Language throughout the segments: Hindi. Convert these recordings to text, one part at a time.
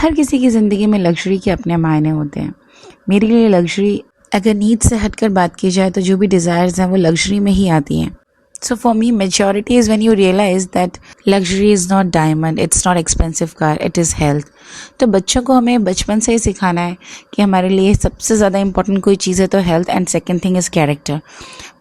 हर किसी की ज़िंदगी में लग्ज़री के अपने मायने होते हैं। मेरे लिए लग्ज़री अगर नीड से हटकर बात की जाए तो जो भी डिज़ायर्स हैं वो लग्ज़री में ही आती हैं। So for me, maturity is when you realize that luxury is not diamond, it's not expensive car, it is health. तो बच्चों को हमें बचपन से ही सिखाना है कि हमारे लिए सबसे ज़्यादा इम्पोर्टेंट कोई चीज़ है तो health and second thing is character.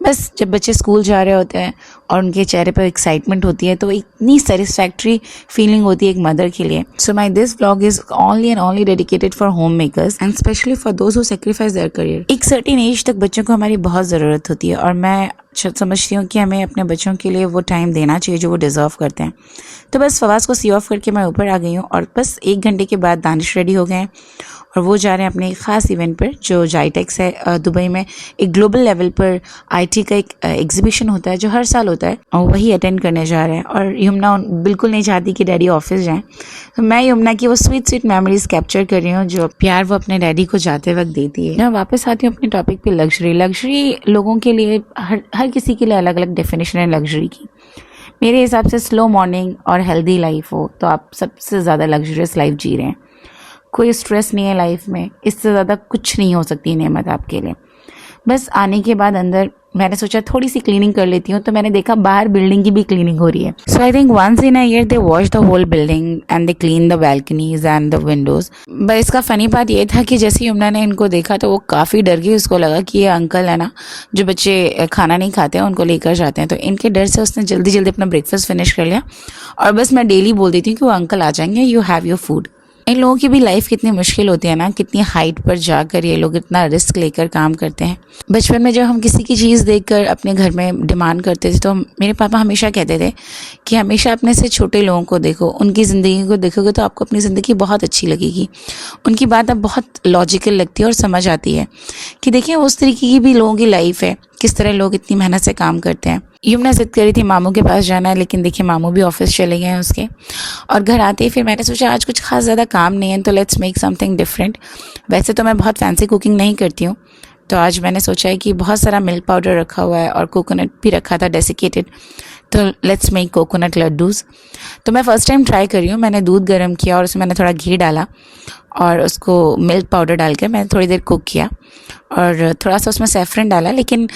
बस जब बच्चे स्कूल जा रहे होते हैं और उनके चेहरे पर एक्साइटमेंट होती है तो इतनी सेटिस्फैक्ट्री फीलिंग होती है एक मदर के लिए। So my this vlog is only and only dedicated for home makers and specially for those who sacrifice their career. एक सर्टेन एज तक बच्चों को हमारी बहुत ज़रूरत होती है और मैं समझती हूँ कि हमें अपने बच्चों के लिए वो टाइम देना चाहिए जो वो डिज़र्व करते हैं। तो बस फवाज़ को सी ऑफ करके मैं ऊपर आ गई हूँ और बस 1 घंटे के बाद दानिश रेडी हो गए हैं और वो जा रहे हैं अपने ख़ास इवेंट पर जो जाइटेक्स है दुबई में। एक ग्लोबल लेवल पर आईटी का एक एग्जीबिशन होता है जो हर साल होता है और वही अटेंड करने जा रहे हैं। और यमुना बिल्कुल नहीं चाहती कि डैडी ऑफिस जाएं, तो मैं यमुना की वो स्वीट स्वीट मेमोरीज कैप्चर कर रही हूँ जो प्यार वो अपने डैडी को जाते वक्त देती है। मैं वापस आती हूँ अपने टॉपिक पे लग्जरी लोगों के लिए हर किसी के लिए अलग अलग डेफिनेशन है लग्जरी की। मेरे हिसाब से स्लो मॉर्निंग और हेल्दी लाइफ हो तो आप सबसे ज़्यादा लग्जरियस लाइफ जी रहे हैं। कोई स्ट्रेस नहीं है लाइफ में, इससे ज़्यादा कुछ नहीं हो सकती नेमत आपके लिए। बस आने के बाद अंदर मैंने सोचा थोड़ी सी क्लीनिंग कर लेती हूँ तो मैंने देखा बाहर बिल्डिंग की भी क्लीनिंग हो रही है। So I think once in a year they wash the whole building and they clean the balconies and the windows. बस इसका फ़नी बात ये था कि जैसे यमुना ने इनको देखा तो वो काफ़ी डर गई। उसको लगा कि ये अंकल है ना जो बच्चे खाना नहीं खाते हैं उनको लेकर जाते हैं, तो इनके डर से उसने जल्दी जल्दी अपना ब्रेकफास्ट फिनिश कर लिया। और बस मैं डेली बोल देती हूँ कि वो अंकल आ जाएंगे, यू हैव योर फूड। इन लोगों की भी लाइफ कितनी मुश्किल होती है ना, कितनी हाइट पर जाकर ये लोग इतना रिस्क लेकर काम करते हैं। बचपन में जब हम किसी की चीज़ देखकर अपने घर में डिमांड करते थे तो मेरे पापा हमेशा कहते थे कि हमेशा अपने से छोटे लोगों को देखो, उनकी ज़िंदगी को देखोगे तो आपको अपनी ज़िंदगी बहुत अच्छी लगेगी। उनकी बात अब बहुत लॉजिकल लगती है और समझ आती है कि देखिए उस तरीके की भी लोगों की लाइफ है, किस तरह लोग इतनी मेहनत से काम करते हैं। यमुना जिद करी थी मामू के पास जाना है, लेकिन देखिए मामू भी ऑफिस चले गए हैं उसके। और घर आते ही फिर मैंने सोचा आज कुछ खास ज़्यादा काम नहीं है तो लेट्स मेक समथिंग डिफरेंट। वैसे तो मैं बहुत फैंसी कुकिंग नहीं करती हूँ, तो आज मैंने सोचा है कि बहुत सारा मिल्क पाउडर रखा हुआ है और कोकोनट भी रखा था डेसिकेटेड, तो लेट्स मेक कोकोनट लड्डूज़। तो मैं फ़र्स्ट टाइम ट्राई कर रही हूँ। मैंने दूध गर्म किया और उसमें मैंने थोड़ा घी डाला और उसको मिल्क पाउडर डालकर मैंने थोड़ी देर कुक किया और थोड़ा सा उसमें सैफ़रन डाला, लेकिन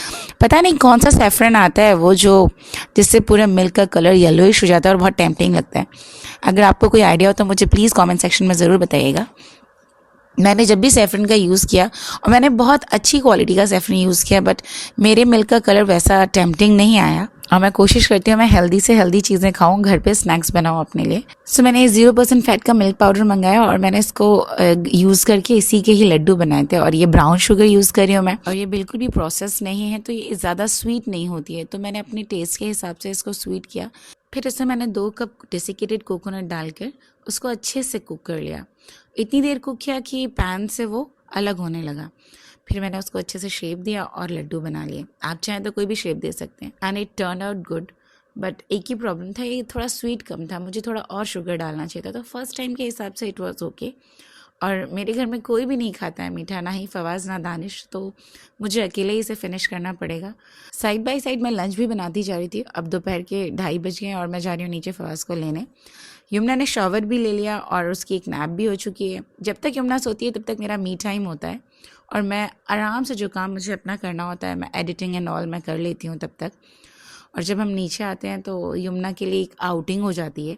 पता नहीं कौन सा सैफ़रन आता है वो जो जिससे पूरे मिल्क का कलर येलोइश हो जाता है और बहुत टेम्पटिंग लगता है। अगर आपको कोई आइडिया हो तो मुझे प्लीज़ कमेंट सेक्शन में ज़रूर बताइएगा। मैंने जब भी सैफ़रन का यूज़ किया और मैंने बहुत अच्छी क्वालिटी का सैफ़रन यूज़ किया, बट मेरे मिल्क का कलर वैसा टेम्पटिंग नहीं आया। और मैं कोशिश करती हूँ मैं हेल्दी से हेल्दी चीज़ें खाऊँ, घर पे स्नैक्स बनाऊँ अपने लिए। सो मैंने 0% फैट का मिल्क पाउडर मंगाया और मैंने इसको यूज़ करके इसी के ही लड्डू बनाए थे। और ये ब्राउन शुगर यूज़ कर रही हूँ मैं, और ये बिल्कुल भी प्रोसेस नहीं है तो ये ज़्यादा स्वीट नहीं होती है, तो मैंने अपने टेस्ट के हिसाब से इसको स्वीट किया। फिर इसमें मैंने 2 कप डेसिकेटेड कोकोनट डालकर उसको अच्छे से कुक कर लिया। इतनी देर कुक किया कि पैन से वो अलग होने लगा। फिर मैंने उसको अच्छे से शेप दिया और लड्डू बना लिए। आप चाहें तो कोई भी शेप दे सकते हैं and it turn out good. But एक ही प्रॉब्लम था, ये थोड़ा स्वीट कम था, मुझे थोड़ा और शुगर डालना चाहिए था। तो फर्स्ट टाइम के हिसाब से इट वाज ओके। और मेरे घर में कोई भी नहीं खाता है मीठा, ना ही फवाज़ ना दानिश, तो मुझे अकेले ही इसे फिनिश करना पड़ेगा। साइड बाय साइड मैं लंच भी बनाती जा रही थी। अब दोपहर के 2:30 बज गए और मैं जा रही हूँ नीचे फवाज़ को लेने। यमुना ने शॉवर भी ले लिया और उसकी एक नैप भी हो चुकी है। जब तक यमुना सोती है तब तक मेरा मी टाइम होता है और मैं आराम से जो काम मुझे अपना करना होता है, मैं एडिटिंग एंड ऑल मैं कर लेती हूँ तब तक। और जब हम नीचे आते हैं तो यमुना के लिए एक आउटिंग हो जाती है।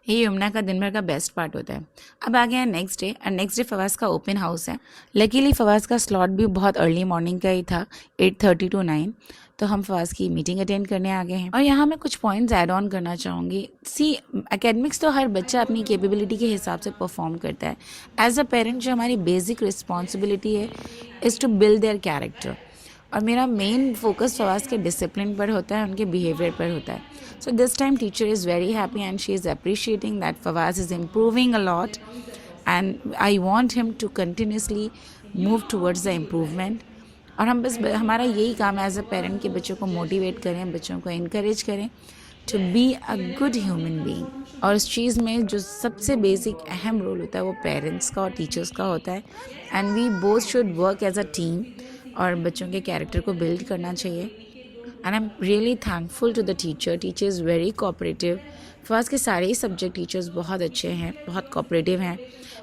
ये यमुना का दिन भर का बेस्ट पार्ट होता है। अब आ गया है नेक्स्ट डे, और नेक्स्ट डे फवाज़ का ओपन हाउस है। लकीली फवाज़ का स्लॉट भी बहुत अर्ली मॉर्निंग का ही था, 8:30 to 9, तो हम फवाज़ की मीटिंग अटेंड करने आ गए हैं। और यहाँ मैं कुछ पॉइंट्स ऐड ऑन करना चाहूँगी। सी एकेडमिक्स तो हर बच्चा अपनी कैपेबिलिटी के हिसाब से परफॉर्म करता है। एज अ पेरेंट जो हमारी बेसिक रिस्पॉन्सिबिलिटी है is to build their character. और मेरा मेन फोकस फवाज़ के डिसिप्लिन पर होता है, उनके बिहेवियर पर होता है। So this time teacher is very happy and she is appreciating that Fawaz is improving a lot and I want him to continuously move towards the improvement. और हम बस हमारा यही काम है एज अ पेरेंट कि बच्चों को मोटिवेट करें, बच्चों को इनकरेज करें to be a good human being. और इस चीज़ में जो सबसे बेसिक अहम रोल होता है वो पेरेंट्स का और टीचर्स का होता है। And we both should work as a team और बच्चों के कैरेक्टर को बिल्ड करना चाहिए। And I am really thankful to the teacher is very cooperative. Fawaz के सारे ही सब्जेक्ट टीचर्स बहुत अच्छे हैं, बहुत कोऑपरेटिव हैं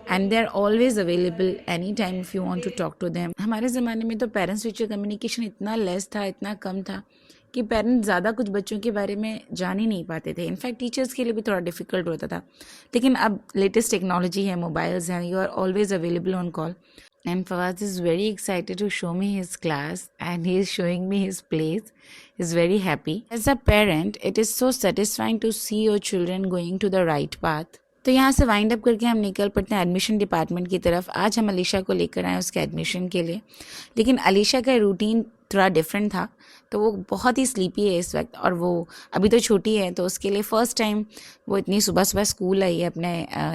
and they are always available any time if you want to talk to them. हमारे ज़माने में तो पेरेंट्स टीचर कम्युनिकेशन इतना लेस था, इतना कम था कि पेरेंट्स ज़्यादा कुछ बच्चों के बारे में जान ही नहीं पाते थे। इनफैक्ट टीचर्स के लिए भी थोड़ा डिफिकल्ट होता था। लेकिन अब लेटेस्ट टेक्नोलॉजी है, मोबाइल्स हैं, you are always available on call. And Fawaz is very excited to show me his class and he is showing me his place. He's very happy. As a parent, it is so satisfying to see your children going to the right path. तो यहाँ से वाइंड अप करके हम निकल पड़ते हैं एडमिशन डिपार्टमेंट की तरफ। आज हम अलीशा को लेकर आए उसके एडमिशन के लिए, लेकिन अलीशा का रूटीन थोड़ा डिफरेंट था। तो वो बहुत ही स्लीपी है इस वक्त, और वो अभी तो छोटी है, तो उसके लिए फ़र्स्ट टाइम वो इतनी सुबह सुबह स्कूल आई है अपने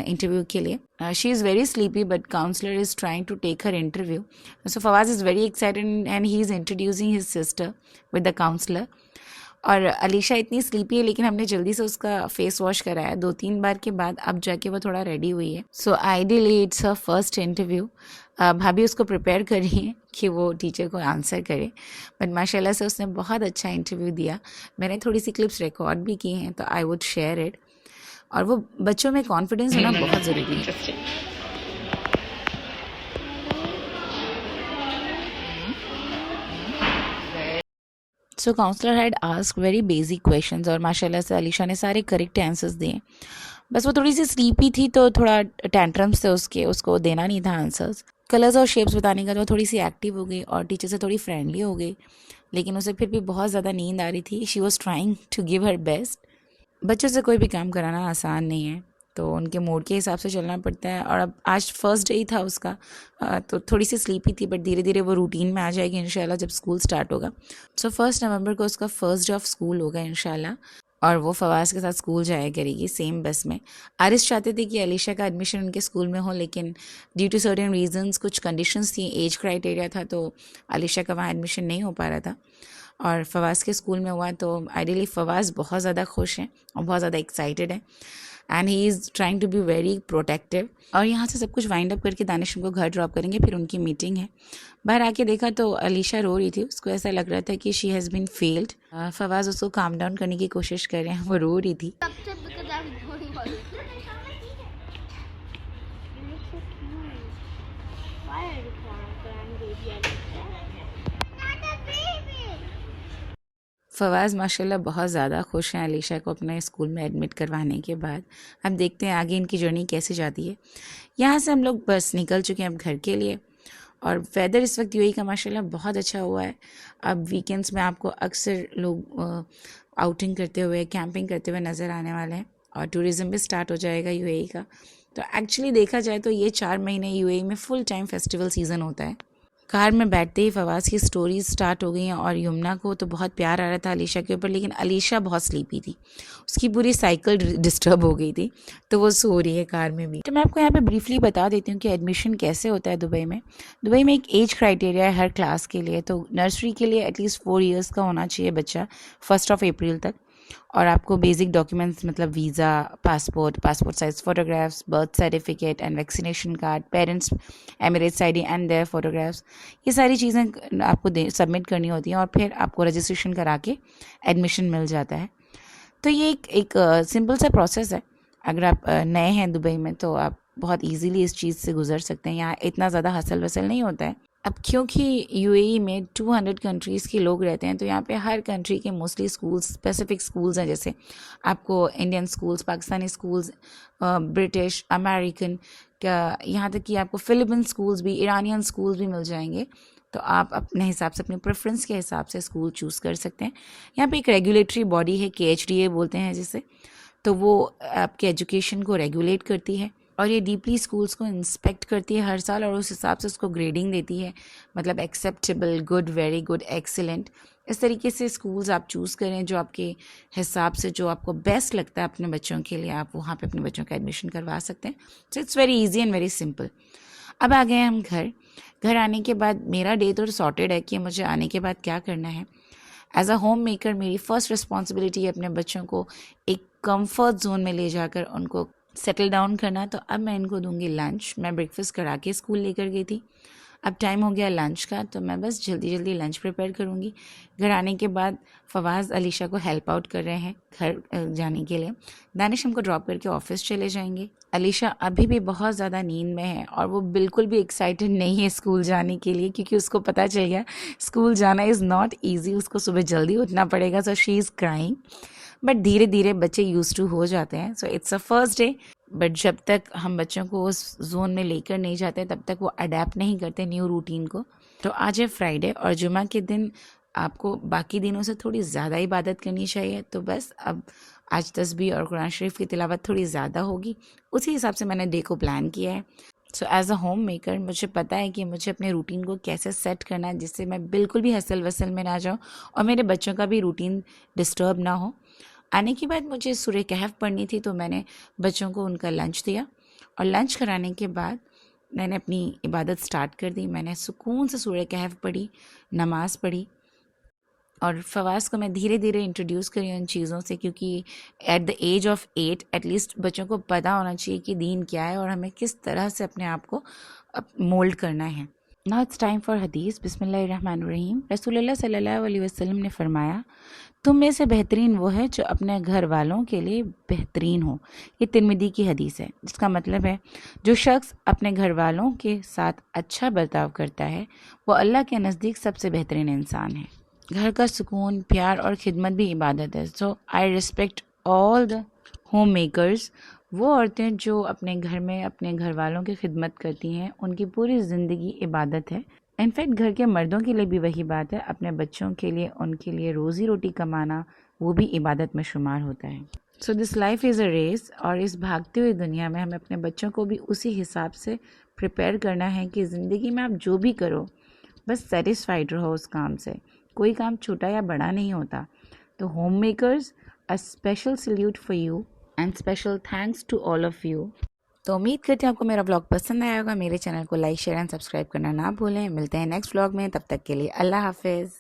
इंटरव्यू के लिए। She is very sleepy but counsellor is trying to take her interview. So Fawaz is very excited and he is introducing his sister with the counsellor. और अलीशा इतनी स्लीपी है, लेकिन हमने जल्दी से उसका फेस वॉश कराया 2-3 बार के बाद, अब जाके वो थोड़ा रेडी हुई है। So ideally it's her first interview. भाभी उसको प्रिपेयर कर रही है कि वो टीचर को आंसर करे, बट माशाल्लाह से उसने बहुत अच्छा इंटरव्यू दिया। मैंने थोड़ी सी क्लिप्स रिकॉर्ड भी की हैं, तो आई वुड शेयर इट। और वो बच्चों में कॉन्फिडेंस होना बहुत ज़रूरी है। So counsellor had ask very basic questions और माशाल्लाह से अलीशा ने सारे करेक्ट आंसर्स दिए। बस वो थोड़ी सी स्लीपी थी, तो थोड़ा टेंट्रम्स थे उसको देना नहीं था आंसर्स। कलर्स और शेप्स बताने का तो थोड़ी सी एक्टिव हो गई और टीचर से थोड़ी फ्रेंडली हो गई, लेकिन उसे फिर भी बहुत ज़्यादा नींद आ रही थी। She was trying to give her best. बच्चों से कोई भी काम कराना आसान नहीं है, तो उनके मूड के हिसाब से चलना पड़ता है। और अब आज फर्स्ट डे ही था उसका, तो थोड़ी सी स्लीपी थी, बट धीरे धीरे वो रूटीन में आ जाएगी इंशाल्लाह जब स्कूल स्टार्ट होगा। सो 1 नवंबर को उसका फर्स्ट डे ऑफ स्कूल होगा इंशाल्लाह, और वो फवाज के साथ स्कूल जाया करेगी सेम बस में। आरिस चाहते थे कि अलीशा का एडमिशन उनके स्कूल में हो, लेकिन ड्यू टू सर्टेन रीजंस कुछ कंडीशंस थी, एज क्राइटेरिया था, तो अलीशा का वहाँ एडमिशन नहीं हो पा रहा था और फवाज के स्कूल में हुआ। तो आइडियली फवाज बहुत ज़्यादा खुश हैं और बहुत ज़्यादा एक्साइटेड है and he is trying to be very protective. और यहाँ से सब कुछ वाइंड अप करके दानिश उनको घर ड्रॉप करेंगे, फिर उनकी मीटिंग है। बाहर आके देखा तो अलीशा रो रही थी, उसको ऐसा लग रहा था कि she has been failed. Fawaz उसको काम डाउन करने की कोशिश कर रहे हैं, वो रो रही थी। फवाज़ माशाल्लाह बहुत ज़्यादा खुश हैं अलीशा को अपने स्कूल में एडमिट करवाने के बाद। अब देखते हैं आगे इनकी जर्नी कैसे जाती है। यहाँ से हम लोग बस निकल चुके हैं अब घर के लिए, और वेदर इस वक्त यूएई का माशाल्लाह बहुत अच्छा हुआ है। अब वीकेंड्स में आपको अक्सर लोग आउटिंग करते हुए, कैंपिंग करते हुए नज़र आने वाले हैं, और टूरिज़म भी स्टार्ट हो जाएगा यूएई का। तो एक्चुअली देखा जाए तो ये 4 महीने यूएई में फुल टाइम फेस्टिवल सीज़न होता है। कार में बैठते ही फवाज की स्टोरीज स्टार्ट हो गई हैं, और यमुना को तो बहुत प्यार आ रहा था अलीशा के ऊपर, लेकिन अलीशा बहुत स्लीपी थी, उसकी पूरी साइकिल डिस्टर्ब हो गई थी, तो वो सो रही है कार में भी। तो मैं आपको यहाँ पे ब्रीफली बता देती हूँ कि एडमिशन कैसे होता है दुबई में। दुबई में एक एज क्राइटेरिया है हर क्लास के लिए। तो नर्सरी के लिए एटलीस्ट 4 ईयर्स का होना चाहिए बच्चा 1 अप्रैल तक, और आपको बेसिक डॉक्यूमेंट्स मतलब visa, passport size photographs, birth certificate and vaccination card, parents Emirates ID and their photographs, ये सारी चीज़ें आपको सबमिट करनी होती हैं, और फिर आपको रजिस्ट्रेशन करा के एडमिशन मिल जाता है। तो ये एक सिंपल सा प्रोसेस है। अगर आप नए हैं दुबई में तो आप बहुत ईजीली इस चीज़ से गुजर सकते हैं। यहाँ इतना ज़्यादा हसल वसल नहीं होता है। अब क्योंकि यूएई में 200 कंट्रीज़ के लोग रहते हैं, तो यहाँ पे हर कंट्री के मोस्टली स्कूल्स, स्पेसिफिक स्कूल्स हैं। जैसे आपको Indian schools, Pakistani schools, British, American, क्या यहाँ तक कि आपको फिलिपिन स्कूल्स भी, ईरानियन स्कूल्स भी मिल जाएंगे। तो आप अपने हिसाब से, अपनी प्रेफरेंस के हिसाब से स्कूल चूज़ कर सकते हैं। यहाँ पे एक रेगुलेटरी बॉडी है, KHDA बोलते हैं जिसे, तो वो आपके एजुकेशन को रेगुलेट करती है, और ये डीपली स्कूल्स को इंस्पेक्ट करती है हर साल, और उस हिसाब से उसको ग्रेडिंग देती है, मतलब acceptable, good, very good, excellent. इस तरीके से स्कूल्स आप चूज़ करें जो आपके हिसाब से, जो आपको बेस्ट लगता है अपने बच्चों के लिए, आप वहाँ पे अपने बच्चों का एडमिशन करवा सकते हैं। So it's very easy and very simple. अब आ गए हम घर आने के बाद मेरा डे तो सॉर्टेड है कि मुझे आने के बाद क्या करना है। एज अ होम मेकर मेरी फ़र्स्ट रिस्पॉन्सिबिलिटी है अपने बच्चों को एक कंफर्ट जोन में ले जाकर उनको सेटल डाउन करना। तो अब मैं इनको दूंगी लंच। मैं ब्रेकफास्ट करा के स्कूल लेकर गई थी। अब टाइम हो गया लंच का, तो मैं बस जल्दी जल्दी लंच प्रिपेयर करूँगी। घर आने के बाद फवाज़ अलीशा को हेल्प आउट कर रहे हैं घर जाने के लिए। दानिश हमको ड्रॉप करके ऑफिस चले जाएंगे। अलीशा अभी भी बहुत ज़्यादा नींद में है और वो बिल्कुल भी एक्साइटेड नहीं है स्कूल जाने के लिए, क्योंकि उसको पता चल गया स्कूल जाना इज़ नॉट ईजी, उसको सुबह जल्दी उठना पड़ेगा। So she is crying, but धीरे धीरे बच्चे यूज टू हो जाते हैं। So it's a first day, but जब तक हम बच्चों को उस जोन में लेकर नहीं जाते तब तक वो अडेप्ट नहीं करते न्यू रूटीन को। तो आज है फ्राइडे और जुमा के दिन आपको बाकी दिनों से थोड़ी ज़्यादा इबादत करनी चाहिए। तो बस अब आज तस्बीह और कुरान शरीफ की तिलावत थोड़ी ज़्यादा होगी, उसी हिसाब से मैंने डे को प्लान किया है। So as a home maker मुझे पता है कि मुझे अपने रूटीन को कैसे सेट करना है जिससे मैं बिल्कुल भी हसल वसल में ना जाऊँ और मेरे बच्चों का भी रूटीन डिस्टर्ब ना हो। आने के बाद मुझे सूरह कहफ पढ़नी थी, तो मैंने बच्चों को उनका लंच दिया और लंच कराने के बाद मैंने अपनी इबादत स्टार्ट कर दी। मैंने सुकून से सूरह कहफ पढ़ी, नमाज़ पढ़ी और फवाज़ को मैं धीरे धीरे इंट्रोड्यूस करी उन चीज़ों से, क्योंकि at the age of 8 at least बच्चों को पता होना चाहिए कि दीन क्या है और हमें किस तरह से अपने आप को मोल्ड करना है। नाउ इट्स टाइम फॉर हदीस। बिस्मिल्लाहिर्रहमानिर्रहीम। रसूलुल्लाह सल्लल्लाहु अलैहि वसल्लम ने फरमाया, तुम में से बेहतरीन वो है जो अपने घर वालों के लिए बेहतरीन हो। ये तिर्मिदी की हदीस है, जिसका मतलब है जो शख्स अपने घर वालों के साथ अच्छा बर्ताव करता है वो अल्लाह के नज़दीक सबसे बेहतरीन इंसान है। घर का सुकून, प्यार और खिदमत भी इबादत है। So I respect all the home makers. वो औरतें जो अपने घर में अपने घर वालों की खिदमत करती हैं, उनकी पूरी ज़िंदगी इबादत है। इनफैक्ट घर के मर्दों के लिए भी वही बात है, अपने बच्चों के लिए, उनके लिए रोज़ी रोटी कमाना वो भी इबादत में शुमार होता है। So this life is a race, और इस भागती हुई दुनिया में हमें अपने बच्चों को भी उसी हिसाब से प्रिपेयर करना है कि ज़िंदगी में आप जो भी करो बस सेटिस्फाइड रहो उस काम से। कोई काम छोटा या बड़ा नहीं होता। तो home makers, a special salute for you and special thanks to all of you. तो उम्मीद करती हूँ आपको मेरा ब्लॉग पसंद आया होगा। मेरे चैनल को लाइक, शेयर एंड सब्सक्राइब करना ना भूलें। मिलते हैं नेक्स्ट ब्लॉग में, तब तक के लिए अल्लाह हाफिज़।